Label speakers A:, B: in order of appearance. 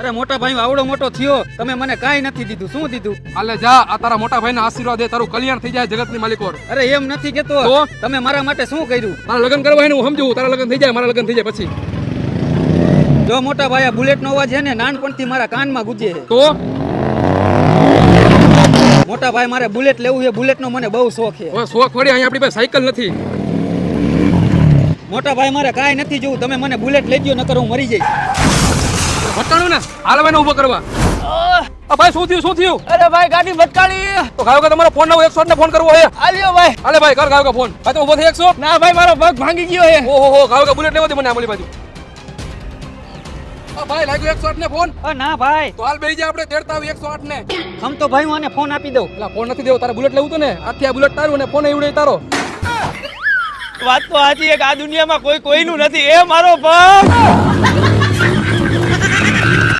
A: અરે મોટા ભાઈ આવડો મોટો થયો તમે મને કાઈ નથી દીધું શું દીધું
B: હાલે જા આ તારા મોટા ભાઈના આશીર્વાદ દે તારું કલ્યાણ થઈ જાય જગતની માલિકોર
A: અરે એમ નથી કેતો તમે મારા માટે શું કર્યું
B: તારા લગ્ન કરવા એને હું સમજુ તારા લગ્ન થઈ જાય મારા લગ્ન થઈ જાય પછી
A: જો મોટા ભાઈ આ બુલેટ નો અવાજ છે ને નાનપણથી મારા કાનમાં ગુજે છે
B: તો
A: મોટા ભાઈ મારે બુલેટ લેવું છે બુલેટ નો મને બહુ શોખ છે
B: હવે શોખ વળી અહીંયા આપણી પાસે સાયકલ નથી
A: મોટા ભાઈ મારે કાઈ નથી જોવું તમે મને બુલેટ લઈ ગયો નકર હું મરી જઈશ
B: ભટકાણું ને હાલવાને ઉભો કરવા ભાઈ શું થયું
C: અરે ભાઈ ગાડી ભટકાણી
B: તો ગાયો કે તમારો ફોન ના 108 ને ફોન કરવો હે
C: આલ્યો ભાઈ
B: હાલે ભાઈ કર ગાયો કે ફોન ભાઈ તો ઉભો થઈ 100
C: ના ભાઈ મારો પગ ભાંગી ગયો હે
B: ઓહો ગાયો કે બુલેટ લેવો દે મને આમલી બાજુ ભાઈ લાગ્યો 108 ને ફોન
A: ના ભાઈ
B: તો હાલ બેહી જા આપણે તેડતા આવી 108 ને
A: આમ તો ભાઈ હું આને ફોન આપી દઉં
B: એલા ફોન નથી દેવો તારે બુલેટ લેવું તો ને આથી આ બુલેટ તારું ને ફોન એવડે તારો
C: વાત તો સાચી એક આ દુનિયામાં કોઈનું નથી એ મારો પગ